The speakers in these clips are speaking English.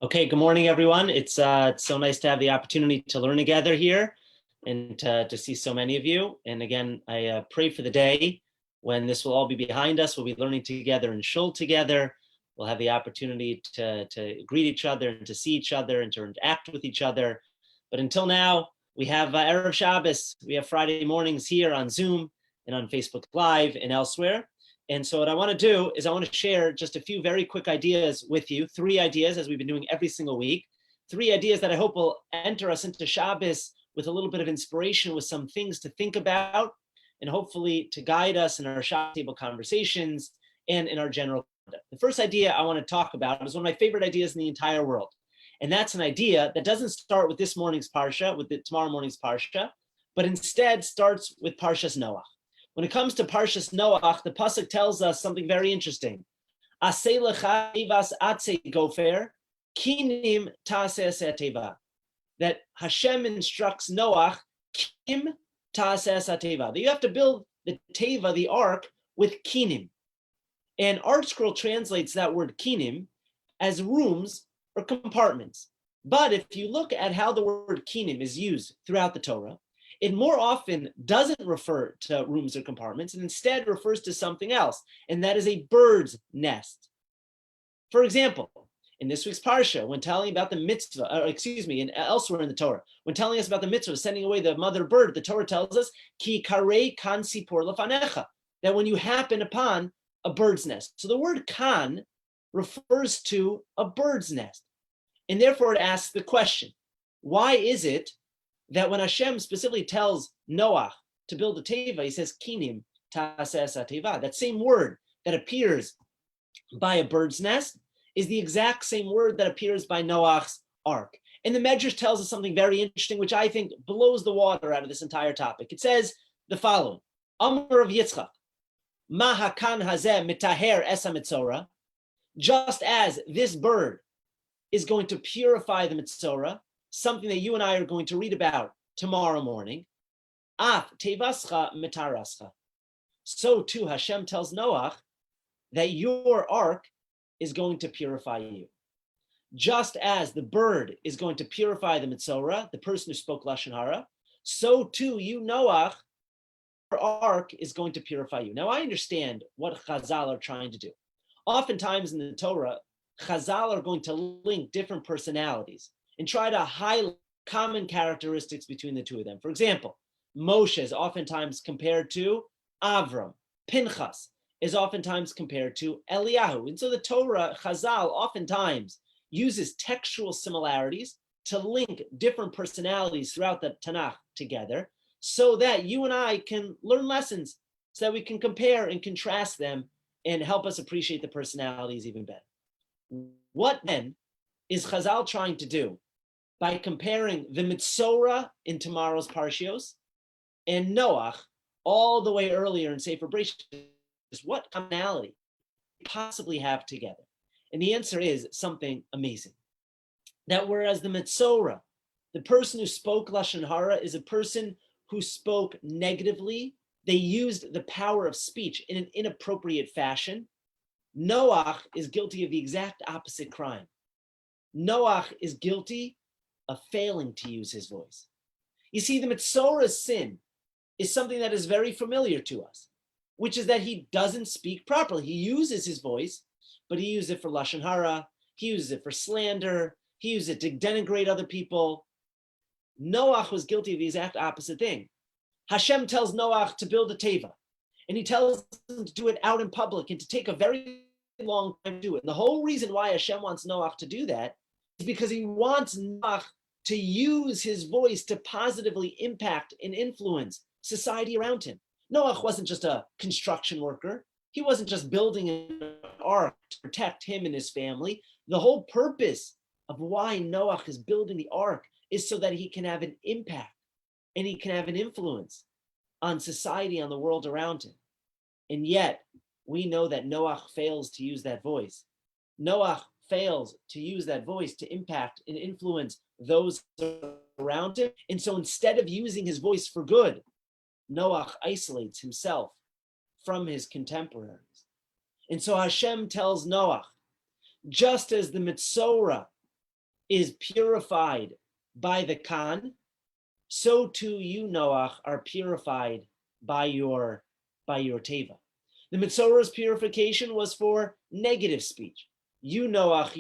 Okay, good morning, everyone. It's so nice to have the opportunity to learn together here and to see so many of you. And again, I pray for the day when this will all be behind us. We'll be learning together in shul together. We'll have the opportunity to greet each other and to see each other and to interact with each other. But until now, we have Erev Shabbos. We have Friday mornings here on Zoom and on Facebook Live and elsewhere. And so what I want to do is I want to share just a few very quick ideas with you, 3 ideas as we've been doing every single week, 3 ideas that I hope will enter us into Shabbos with a little bit of inspiration, with some things to think about, and hopefully to guide us in our Shabbos table conversations and in our general conduct. The first idea I want to talk about is one of my favorite ideas in the entire world. And that's an idea that doesn't start with this morning's Parsha, with tomorrow morning's Parsha, but instead starts with Parshas Noach. When it comes to Parshas Noach, the pasuk tells us something very interesting. Aseh lecha ivas atze gofer, kinim ta'aseh teva. That Hashem instructs Noach, kim ta'aseh teva. That you have to build the teva, the ark, with kinim. And Art Scroll translates that word kinim as rooms or compartments. But if you look at how the word kinim is used throughout the Torah, it more often doesn't refer to rooms or compartments and instead refers to something else, and that is a bird's nest. For example, in this week's Parsha, when telling about the mitzvah, and elsewhere in the Torah, when telling us about the mitzvah, sending away the mother bird, the Torah tells us, ki karei kan sipor lefanecha, that when you happen upon a bird's nest. So the word kan refers to a bird's nest. And therefore it asks the question, why is it that when Hashem specifically tells Noach to build a teva, he says, kinim ta'aseh teva. That same word that appears by a bird's nest is the exact same word that appears by Noach's ark. And the Medrash tells us something very interesting, which I think blows the water out of this entire topic. It says the following, Amar of Yitzchak, ma hakan hazeh mitaher esa Metzora, just as this bird is going to purify the Metzora, something that you and I are going to read about tomorrow morning. Af tevascha metarascha. So too Hashem tells Noach that your ark is going to purify you. Just as the bird is going to purify the Metzora, the person who spoke Lashon Hara, so too you, Noach, your ark is going to purify you. Now I understand what Chazal are trying to do. Oftentimes in the Torah, Chazal are going to link different personalities and try to highlight common characteristics between the two of them. For example, Moshe is oftentimes compared to Avram. Pinchas is oftentimes compared to Eliyahu. And so the Torah, Chazal, oftentimes uses textual similarities to link different personalities throughout the Tanakh together so that you and I can learn lessons, so that we can compare and contrast them and help us appreciate the personalities even better. What then is Chazal trying to do by comparing the Metzora in tomorrow's Parshios and Noach all the way earlier in Sefer Bereshit? What commonality possibly have together? And the answer is something amazing. That whereas the Metzora, the person who spoke Lashon Hara, is a person who spoke negatively, they used the power of speech in an inappropriate fashion, Noach is guilty of the exact opposite crime. Noach is guilty of failing to use his voice. You see, the Metzora's sin is something that is very familiar to us, which is that he doesn't speak properly. He uses his voice, but he uses it for Lashon Hara, he uses it for slander, he uses it to denigrate other people. Noach was guilty of the exact opposite thing. Hashem tells Noach to build a teva, and he tells him to do it out in public and to take a very long time to do it. And the whole reason why Hashem wants Noach to do that is because he wants Noach to use his voice to positively impact and influence society around him. Noach wasn't just a construction worker. He wasn't just building an ark to protect him and his family. The whole purpose of why Noach is building the ark is so that he can have an impact and he can have an influence on society, on the world around him. And yet, we know that Noach fails to use that voice. Noach fails to use that voice to impact and influence those around him. And so instead of using his voice for good, Noach isolates himself from his contemporaries. And so Hashem tells Noach, just as the Metzora is purified by the Khan, so too you, Noach, are purified by your Teva. The Metzora's purification was for negative speech. You, Noach,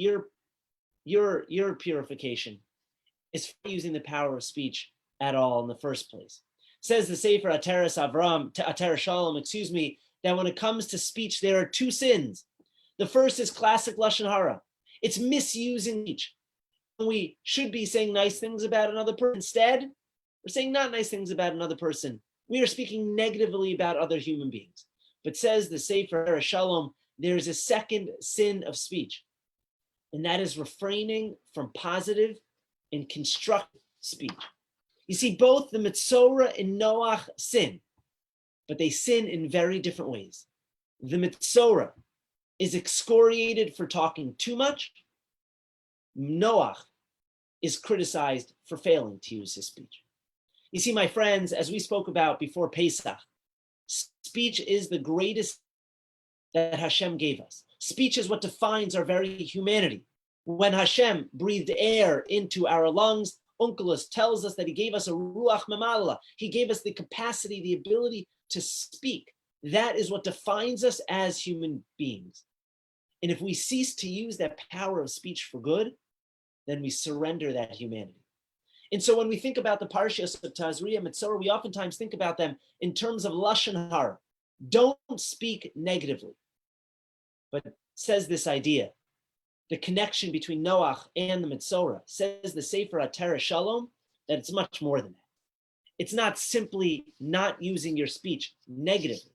your purification is for using the power of speech at all in the first place. Says the Sefer Ateres Shalom, that when it comes to speech, there are two sins. The first is classic Lashon Hara. It's misusing speech. We should be saying nice things about another person. Instead, we're saying not nice things about another person. We are speaking negatively about other human beings. But says the Sefer Ateres Shalom, there is a second sin of speech, and that is refraining from positive and constructive speech. You see, both the Metzora and Noach sin, but they sin in very different ways. The Metzora is excoriated for talking too much. Noach is criticized for failing to use his speech. You see, my friends, as we spoke about before Pesach, speech is the greatest that Hashem gave us. Speech is what defines our very humanity. When Hashem breathed air into our lungs, Onkelos tells us that he gave us a ruach memala. He gave us the capacity, the ability to speak. That is what defines us as human beings. And if we cease to use that power of speech for good, then we surrender that humanity. And so when we think about the Parshas of Tazria and Metzora, we oftentimes think about them in terms of Lashon Hara. Don't speak negatively. But says this idea, the connection between Noach and the Metzora, says the Sefer Ateres Shalom, that it's much more than that. It's not simply not using your speech negatively,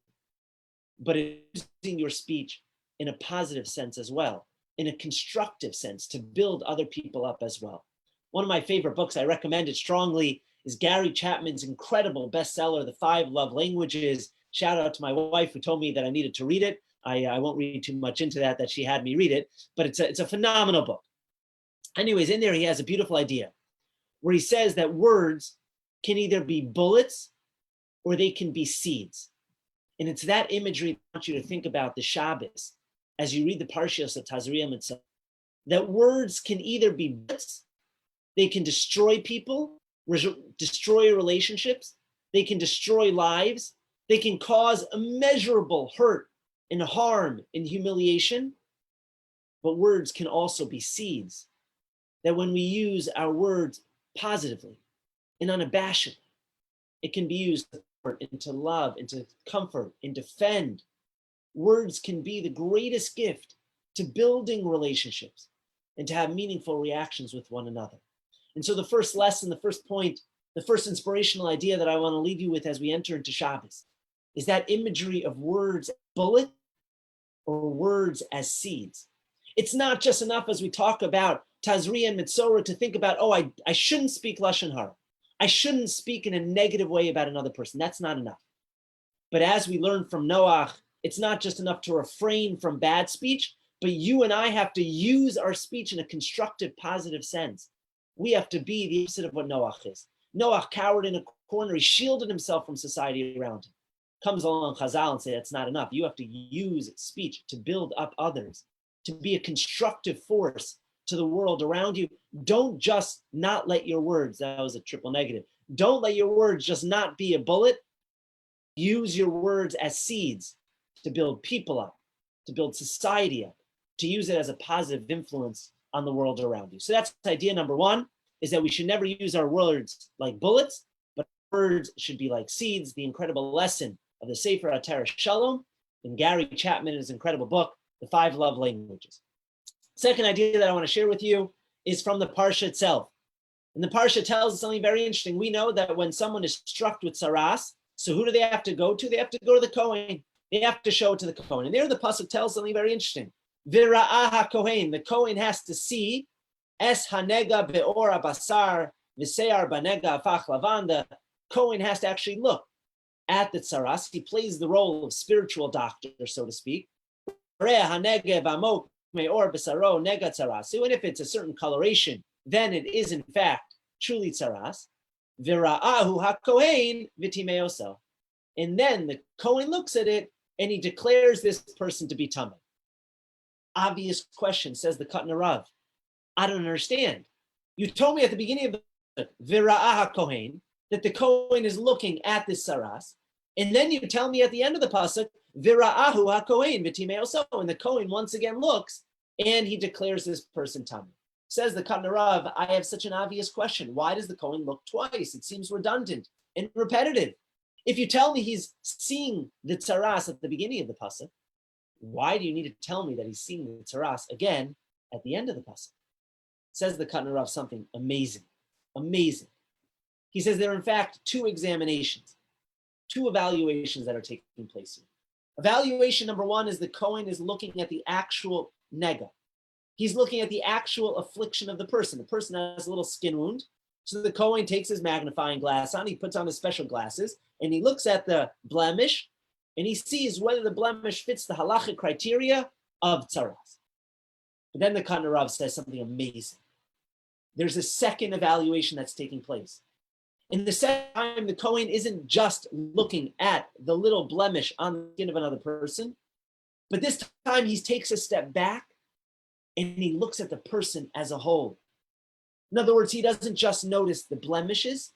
but using your speech in a positive sense as well, in a constructive sense to build other people up as well. One of my favorite books, I recommend it strongly, is Gary Chapman's incredible bestseller, The 5 Love Languages. Shout out to my wife who told me that I needed to read it. I won't read too much into that she had me read it, but it's a phenomenal book. Anyways, in there he has a beautiful idea where he says that words can either be bullets or they can be seeds. And it's that imagery I want you to think about the Shabbos as you read the Parshas of Tazria and Metzora, that words can either be bullets, they can destroy people, destroy relationships, they can destroy lives, they can cause immeasurable hurt and harm and humiliation, but words can also be seeds that when we use our words positively and unabashedly, it can be used into love, into comfort, and defend. Words can be the greatest gift to building relationships and to have meaningful reactions with one another. And so the first lesson, the first point, the first inspirational idea that I want to leave you with as we enter into Shabbos is that imagery of words as bullet or words as seeds. It's not just enough as we talk about Tazria and Metzora to think about, I shouldn't speak Lashon Hara. I shouldn't speak in a negative way about another person. That's not enough. But as we learn from Noach, it's not just enough to refrain from bad speech, but you and I have to use our speech in a constructive, positive sense. We have to be the opposite of what Noach is. Noach cowered in a corner. He shielded himself from society around him. Comes along Chazal and say that's not enough. You have to use speech to build up others, to be a constructive force to the world around you. Don't just not let your words, that was a triple negative. Don't let your words just not be a bullet. Use your words as seeds to build people up, to build society up, to use it as a positive influence on the world around you. So that's idea number one, is that we should never use our words like bullets, but words should be like seeds, the incredible lesson of the Sefer Ateres Shalom and Gary Chapman in his incredible book, The 5 Love Languages. Second idea that I want to share with you is from the Parsha itself. And the Parsha tells us something very interesting. We know that when someone is struck with saras, so who do they have to go to? They have to go to the Kohen. They have to show it to the Kohen. And there the pasuk tells something very interesting. Vira'ah HaKohen, the Kohen has to see es hanega be'or basar v'se'ar banega afach lavan. The Kohen has to actually look at the tsaras. He plays the role of spiritual doctor, so to speak. And if it's a certain coloration, then it is in fact truly tsaras. Vira'ahu HaKohen v'timeoso. And then the Kohen looks at it and he declares this person to be tamei. Obvious question, says the Katan Rav. I don't understand. You told me at the beginning of the Vira'ah Kohen that the Kohen is looking at this saras, and then you tell me at the end of the pasuk Vira'ahu HaKohen v'timeoso, and the Kohen once again looks and he declares this person tamei. Says the Katan Rav, I have such an obvious question. Why does the Kohen look twice? It seems redundant and repetitive. If you tell me he's seeing the tzaras at the beginning of the pasuk, why do you need to tell me that he's seeing the tzaras again at the end of the pasuk? Says the Katan Rav something amazing, amazing. He says there are in fact two examinations, two evaluations that are taking place here. Evaluation number one is the Kohen is looking at the actual nega. He's looking at the actual affliction of the person. The person has a little skin wound. So the Kohen takes his magnifying glass on, he puts on his special glasses, and he looks at the blemish, and he sees whether the blemish fits the halachic criteria of tzaras. But then the Katan Rav says something amazing. There's a second evaluation that's taking place. In the second time, the Kohen isn't just looking at the little blemish on the skin of another person, but this time he takes a step back and he looks at the person as a whole. In other words, he doesn't just notice the blemishes,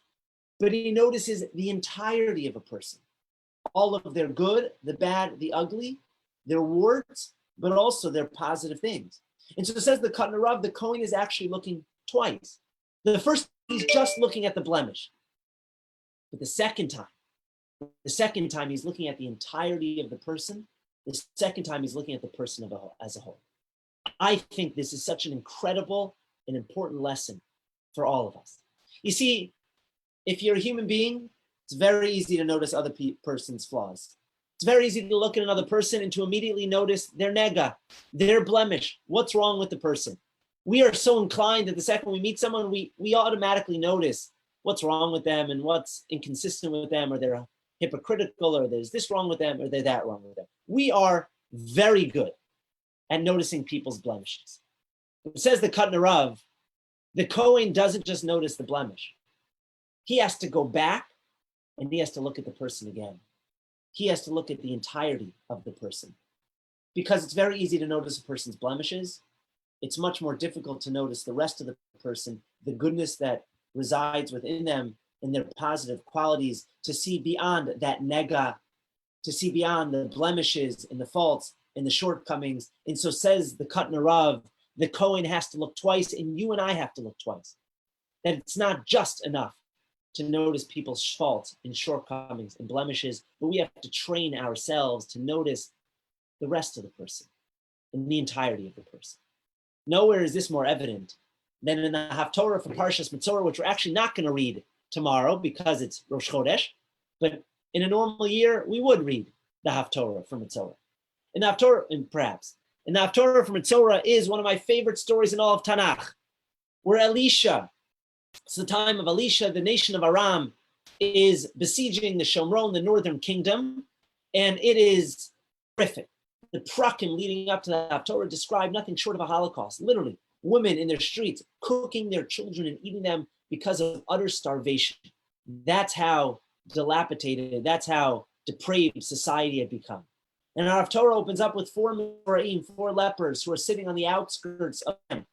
but he notices the entirety of a person. All of their good, the bad, the ugly, their warts, but also their positive things. And so it says the Katan Rav, the Kohen is actually looking twice. The first, he's just looking at the blemish. But the second time he's looking at the entirety of the person. The second time he's looking at the person as a whole. I think this is such an incredible and important lesson for all of us. You see, if you're a human being, it's very easy to notice other person's flaws. It's very easy to look at another person and to immediately notice their nega, their blemish, what's wrong with the person. We are so inclined that the second we meet someone, we automatically notice what's wrong with them and what's inconsistent with them, or they're hypocritical, or there's this wrong with them, or they're that wrong with them. We are very good at noticing people's blemishes. It says the Katan Rav, the Kohen doesn't just notice the blemish. He has to go back and he has to look at the person again. He has to look at the entirety of the person. Because it's very easy to notice a person's blemishes. It's much more difficult to notice the rest of the person, the goodness that resides within them and their positive qualities, to see beyond that nega, to see beyond the blemishes and the faults and the shortcomings. And so says the Katan Rav, the Kohen has to look twice, and you and I have to look twice. That it's not just enough to notice people's faults and shortcomings and blemishes, but we have to train ourselves to notice the rest of the person and the entirety of the person. Nowhere is this more evident than in the Haftorah for Parshas Metzora, which we're actually not going to read tomorrow because it's Rosh Chodesh, but in a normal year, we would read the Haftorah for Metzora. In the Haftorah for Metzora is one of my favorite stories in all of Tanakh, where Elisha, it's the time of Elisha, the nation of Aram, is besieging the Shomron, the northern kingdom, and it is horrific. The prakim leading up to the Haftorah describe nothing short of a Holocaust. Literally, women in their streets cooking their children and eating them because of utter starvation. That's how dilapidated, that's how depraved society had become. And our Haftorah opens up with four lepers who are sitting on the outskirts of them.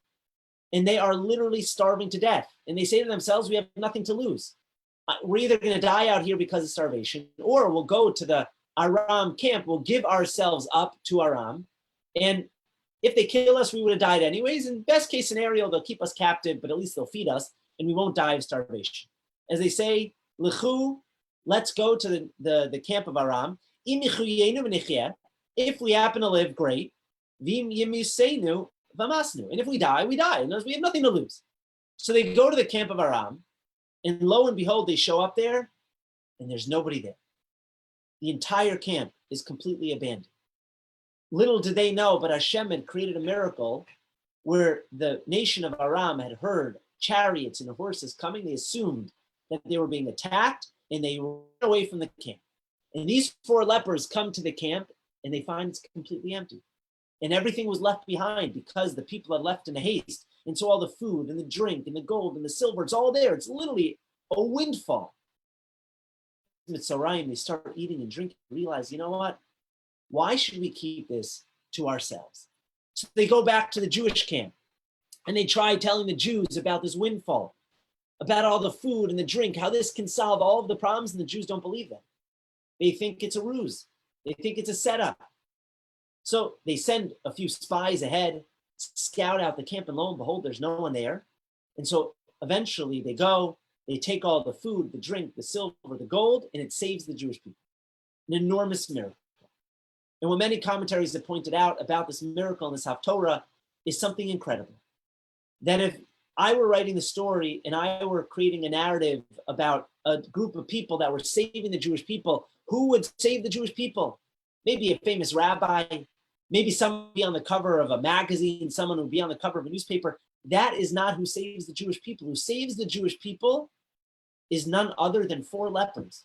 And they are literally starving to death. And they say to themselves, we have nothing to lose. We're either going to die out here because of starvation, or we'll go to the Aram camp, we'll give ourselves up to Aram. And if they kill us, we would have died anyways. In best case scenario, they'll keep us captive, but at least they'll feed us, and we won't die of starvation. As they say, L'chu, let's go to the camp of Aram. If we happen to live, great. And if we die, we die. And we have nothing to lose. So they go to the camp of Aram, and lo and behold, they show up there, and there's nobody there. The entire camp is completely abandoned. Little did they know, but Hashem had created a miracle where the nation of Aram had heard chariots and horses coming. They assumed that they were being attacked, and they ran away from the camp. And these four lepers come to the camp, and they find it's completely empty. And everything was left behind because the people had left in a haste. And so all the food and the drink and the gold and the silver, it's all there. It's literally a windfall. Metzora, they start eating and drinking, realize, you know what? Why should we keep this to ourselves? So they go back to the Jewish camp. And they try telling the Jews about this windfall, about all the food and the drink, how this can solve all of the problems, and the Jews don't believe them. They think it's a ruse. They think it's a setup. So they send a few spies ahead, scout out the camp, and lo and behold, there's no one there. And so eventually they go, they take all the food, the drink, the silver, the gold, and it saves the Jewish people. An enormous miracle. And what many commentaries have pointed out about this miracle in this Haftorah is something incredible. That if I were writing the story and I were creating a narrative about a group of people that were saving the Jewish people, who would save the Jewish people? Maybe a famous rabbi, maybe someone be on the cover of a magazine, someone who would be on the cover of a newspaper. That is not who saves the Jewish people. Who saves the Jewish people is none other than 4 lepers.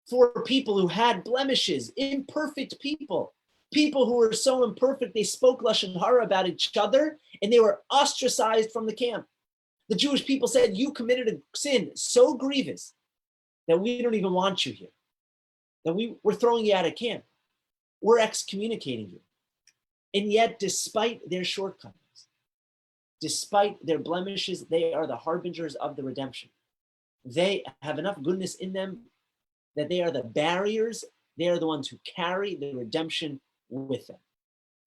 4 people who had blemishes, imperfect people. People who were so imperfect, they spoke Lashon Hara about each other, and they were ostracized from the camp. The Jewish people said, you committed a sin so grievous that we don't even want you here. That we're throwing you out of camp. We're excommunicating you. And yet, despite their shortcomings, despite their blemishes, they are the harbingers of the redemption. They have enough goodness in them that they are the barriers. They are the ones who carry the redemption with them.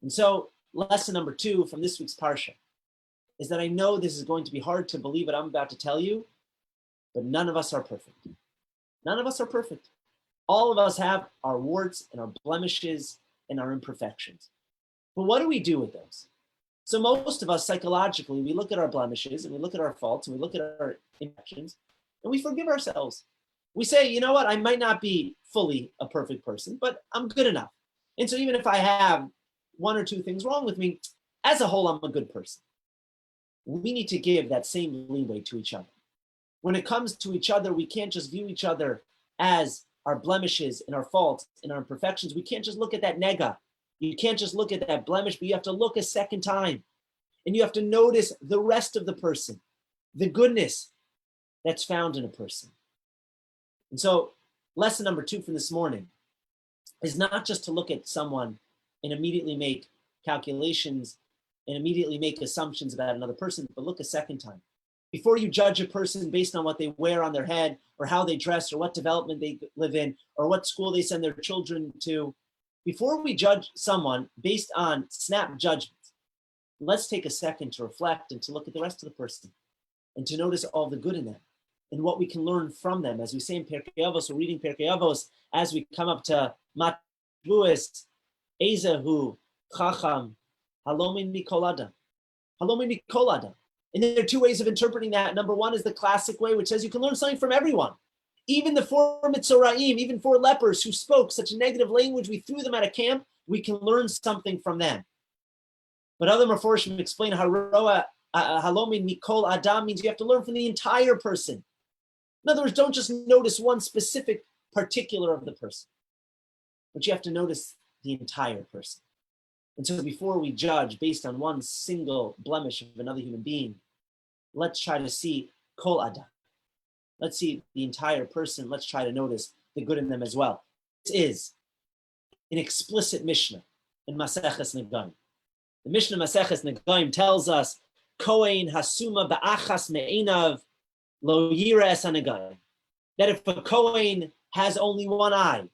And so, lesson number 2 from this week's Parsha is that I know this is going to be hard to believe what I'm about to tell you, but none of us are perfect. None of us are perfect. All of us have our warts and our blemishes and our imperfections. But what do we do with those? So most of us psychologically, we look at our blemishes and we look at our faults and we look at our imperfections and we forgive ourselves. We say, you know what, I might not be fully a perfect person, but I'm good enough. And so even if I have 1 or 2 things wrong with me, as a whole, I'm a good person. We need to give that same leeway to each other. When it comes to each other, we can't just view each other as our blemishes and our faults and our imperfections. We can't just look at that nega. You can't just look at that blemish, but you have to look a second time. And you have to notice the rest of the person, the goodness that's found in a person. And so lesson number 2 from this morning is not just to look at someone and immediately make calculations and immediately make assumptions about another person, but look a second time. Before you judge a person based on what they wear on their head or how they dress or what development they live in or what school they send their children to, before we judge someone based on snap judgments, let's take a second to reflect and to look at the rest of the person and to notice all the good in them and what we can learn from them. As we say in Pirkei Avos, we're reading Pirkei Avos, as we come up to Mat Shavuos, Ezehu Chacham Halomi Mikol Adam. Halomi Mikol Adam. And there are 2 ways of interpreting that. Number 1 is the classic way, which says you can learn something from everyone. Even the 4 Metzoraim, even 4 lepers who spoke such negative language, we threw them out of camp, we can learn something from them. But other Meforshim explain Halomi Mikol Adam means you have to learn from the entire person. In other words, don't just notice one specific particular of the person, but you have to notice the entire person. And so before we judge based on one single blemish of another human being, let's try to see Kol Adam. Let's see the entire person. Let's try to notice the good in them as well. This is an explicit Mishnah in Maseches Negaim. The Mishnah Maseches Negaim tells us, Kohen hasuma ba'achas me'enav lo yira es hanegayim. That if a Kohen has only one eye,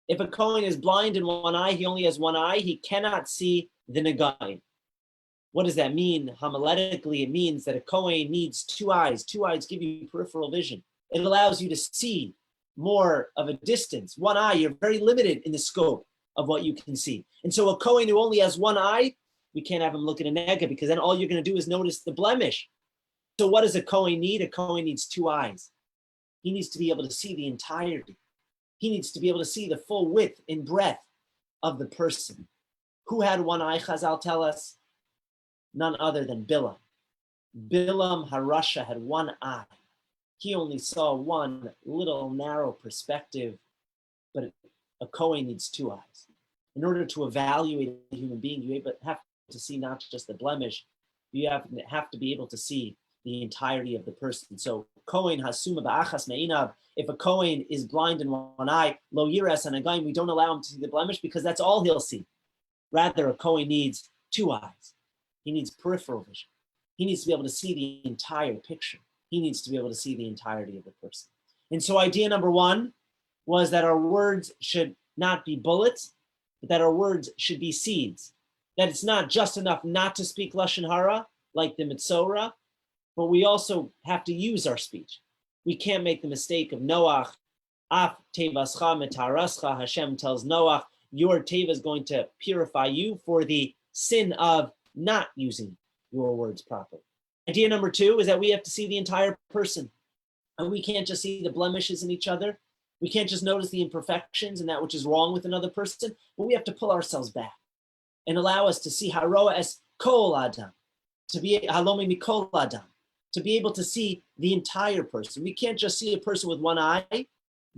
if a Kohen is blind in one eye, he only has one eye, he cannot see the Negayim. What does that mean? Homiletically, it means that a Kohen needs 2 eyes. 2 eyes give you peripheral vision. It allows you to see more of a distance. One eye, you're very limited in the scope of what you can see. And so a Kohen who only has one eye, we can't have him look at a nega because then all you're going to do is notice the blemish. So what does a Kohen need? A Kohen needs 2 eyes. He needs to be able to see the entirety. He needs to be able to see the full width and breadth of the person. Who had one eye, Chazal tell us? None other than Bilam. Bilam Harasha had one eye. He only saw one little narrow perspective, but a Kohen needs 2 eyes. In order to evaluate a human being, you have to see not just the blemish, you have to be able to see the entirety of the person. So Kohen hasuma ba'achas me'inav. If a Kohen is blind in one eye, lo yiras hanegayim, we don't allow him to see the blemish because that's all he'll see. Rather, a Kohen needs 2 eyes. He needs peripheral vision. He needs to be able to see the entire picture. He needs to be able to see the entirety of the person. And so idea number one was that our words should not be bullets, but that our words should be seeds. That it's not just enough not to speak Lashon Hara, like the Metzora, but we also have to use our speech. We can't make the mistake of Noach, Af tevascha metarascha, Hashem tells Noach, your teva is going to purify you for the sin of not using your words properly. Idea number two is that we have to see the entire person. And we can't just see the blemishes in each other. We can't just notice the imperfections and that which is wrong with another person, but we have to pull ourselves back and allow us to see haroa as kol adam, to be halomi mikol adam, to be able to see the entire person. We can't just see a person with one eye.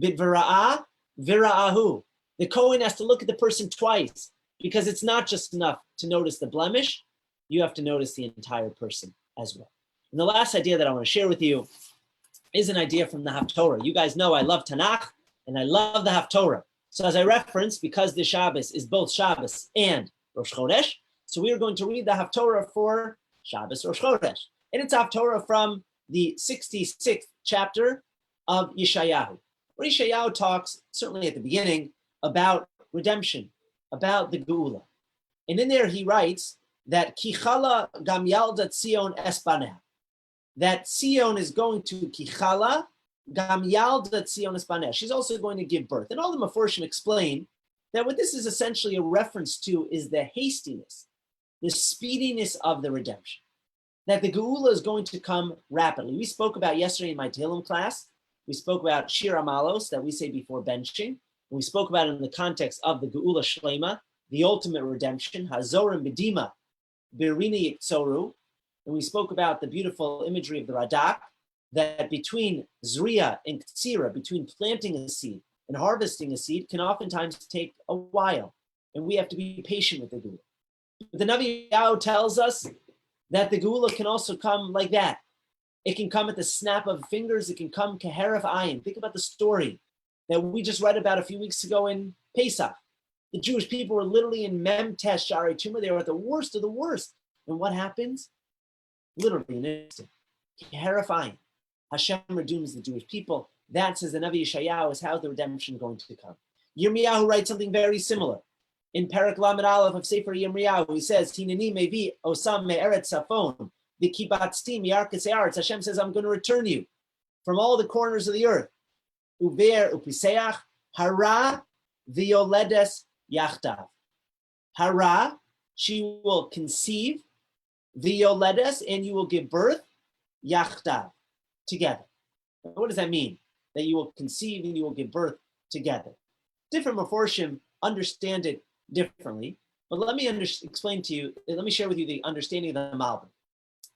Vidvara'ah, vira'ahu. The Kohen has to look at the person twice because it's not just enough to notice the blemish. You have to notice the entire person as well. And the last idea that I want to share with you is an idea from the Haftorah. You guys know I love Tanakh and I love the Haftorah. So as I referenced, because the Shabbos is both Shabbos and Rosh Chodesh, so we are going to read the Haftorah for Shabbos Rosh Chodesh. And it's Haftorah from the 66th chapter of Yeshayahu, where Yeshayahu talks, certainly at the beginning, about redemption, about the Geula. And in there he writes that Kichala gam yalda Tzion espaneh, that Tzion is going to Kichala gam yalda Tzion espaneh. She's also going to give birth. And all the Meforshim explain that what this is essentially a reference to is the hastiness, the speediness of the redemption, that the Geula is going to come rapidly. We spoke about yesterday in my Tehillim class, we spoke about Shir Amalos, that we say before benching. We spoke about it in the context of the Geula Shlema, the ultimate redemption, Hazorim Bedima, Birina Yiktzoru. And we spoke about the beautiful imagery of the Radak, that between Zriya and Ktsira, between planting a seed and harvesting a seed, can oftentimes take a while. And we have to be patient with the Geula. But the Navi Yao tells us that the Geula can also come like that. It can come at the snap of fingers. It can come keheref ayin. Think about the story that we just read about a few weeks ago in Pesach. The Jewish people were literally in Mem Tesh Shari Tumah. They were at the worst of the worst. And what happens? Literally an instant. Keheref ayin. Hashem redeems the Jewish people. That, says the Navi Yeshayahu, is how the redemption is going to come. Yirmiyahu writes something very similar. In Perek Lamed Aleph of Sefer Yirmiyahu, he says, Hineni mevi osam me'eretz safon. Hashem says, I'm going to return you from all the corners of the earth. Uver upiseach hara violedes yachtav. Hara, she will conceive, violedes, and you will give birth, yachtav, together. What does that mean? That you will conceive and you will give birth together. Different Meforshim understand it differently, but let me explain to you, let me share with you the understanding of the Malbim.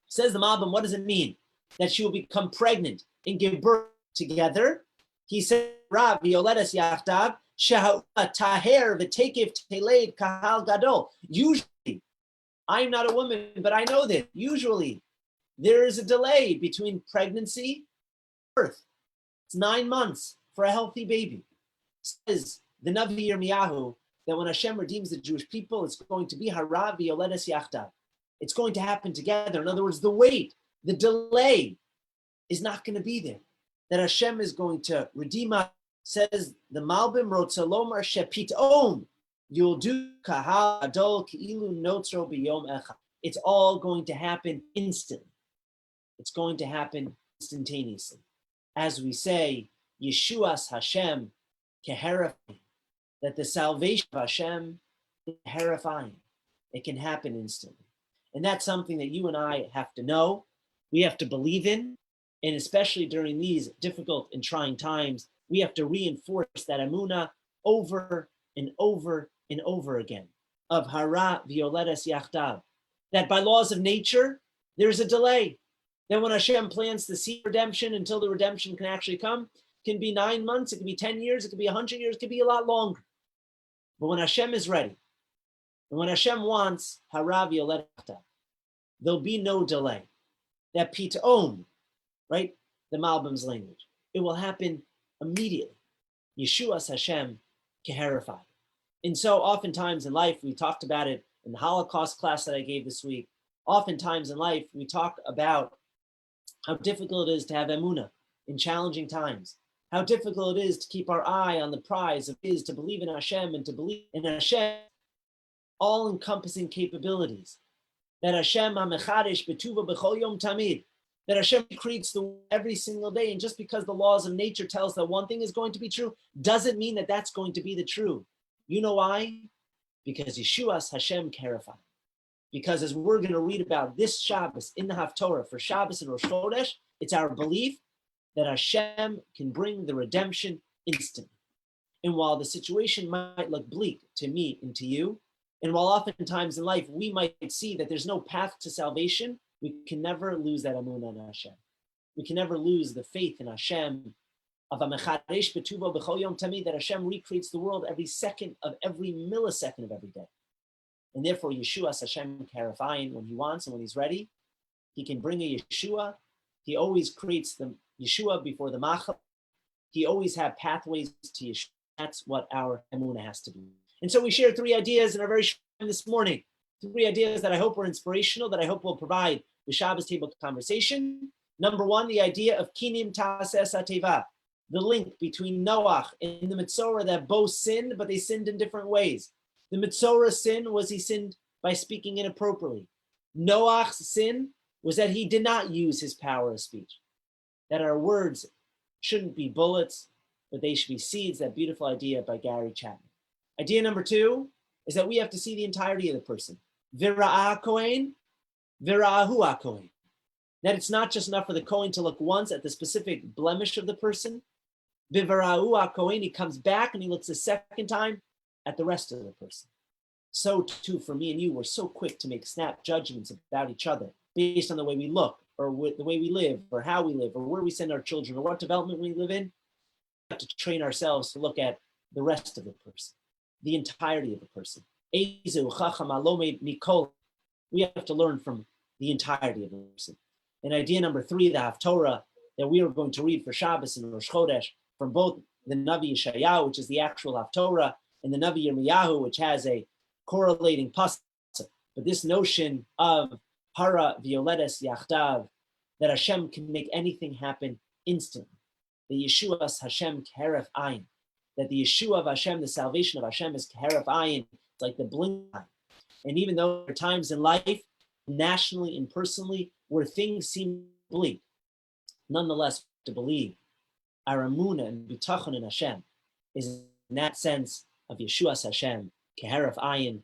Says the Malbim, what does it mean? That she will become pregnant and give birth together. He said, Rav Violetas Yachtav, Taher V'Tekiv Teleid Kahal Gadol. Usually, I'm not a woman, but I know that usually there is a delay between pregnancy and birth. It's 9 months for a healthy baby. Says the Navi Yirmiyahu that when Hashem redeems the Jewish people, it's going to be Hara Violetas Yachtav. It's going to happen together. In other words, the wait, the delay is not going to be there. That Hashem is going to redeem us. Says the Malbim Rotzalomar Shepitom. You'll do kahal adol ki'ilu notro b'yom echad. It's all going to happen instantly. It's going to happen instantaneously. As we say, Yeshuas Hashem keherafim, that the salvation of Hashem is herafim. It can happen instantly. And that's something that you and I have to know, we have to believe in, and especially during these difficult and trying times, we have to reinforce that emunah over and over and over again, of hara violetas yachtav, that by laws of nature, there's a delay. Then when Hashem plants the seed redemption until the redemption can actually come, it can be 9 months, it can be 10 years, it could be 100 years, it could be a lot longer. But when Hashem is ready, and when Hashem wants hara violetas yachtav, there'll be no delay. That pitom, right? The Malbim's language. It will happen immediately. Yeshuas Hashem keherify. And so oftentimes in life, we talked about it in the Holocaust class that I gave this week, Oftentimes in life, we talk about how difficult it is to have emunah in challenging times, how difficult it is to keep our eye on the prize of is to believe in Hashem and to believe in Hashem all-encompassing capabilities. That Hashem ha-mechadesh betuva b'chol yom tamid, that Hashem creates the world every single day, and just because the laws of nature tell us that one thing is going to be true, doesn't mean that that's going to be the true. You know why? Because Yeshuas Hashem Kerafah. Because as we're going to read about this Shabbos in the Haftorah for Shabbos and Rosh Chodesh, it's our belief that Hashem can bring the redemption instantly. And while the situation might look bleak to me and to you, and while oftentimes in life we might see that there's no path to salvation, we can never lose that amunah in Hashem. We can never lose the faith in Hashem of Amecharesh Betuvo B'chol Yom Tamid, that Hashem recreates the world every second of every millisecond of every day. And therefore, Yeshuas Hashem Karafayin, when he wants and when he's ready, he can bring a Yeshua. He always creates the Yeshua before the Machal. He always has pathways to Yeshua. That's what our emunah has to be. And so we share three ideas in our very short time this morning. Three ideas that I hope are inspirational, that I hope will provide the Shabbos table conversation. Number one, the idea of Kinim Ta'aseh Sateva, the link between Noach and the Metzora, that both sinned, but they sinned in different ways. The Metzora's sin was he sinned by speaking inappropriately. Noach's sin was that he did not use his power of speech. That our words shouldn't be bullets, but they should be seeds. That beautiful idea by Gary Chapman. Idea number two is that we have to see the entirety of the person. Vira'ah Kohen, Vira'ahu Kohen. That it's not just enough for the Kohen to look once at the specific blemish of the person. Vira'ahu Kohen, he comes back and he looks a second time at the rest of the person. So too for me and you, we're so quick to make snap judgments about each other based on the way we look, or the way we live, or how we live, or where we send our children, or what development we live in. We have to train ourselves to look at the rest of the person, the entirety of the person. We have to learn from the entirety of the person. And idea number three, the Haftorah that we are going to read for Shabbos and Rosh Chodesh from both the Navi Yeshayahu, which is the actual Haftorah, and the Navi Yirmiyahu, which has a correlating pasuk. But this notion of Hara Violetes Yachdav, that Hashem can make anything happen instantly. The Yeshuas Hashem Keref Ayin, that the Yeshua of Hashem, the salvation of Hashem is Keref Ayin. It's like the blink eye. And even though there are times in life, nationally and personally, where things seem bleak, nonetheless, to believe our emunah and bitachon in Hashem is in that sense of Yeshuas Hashem, Keheref Ayin,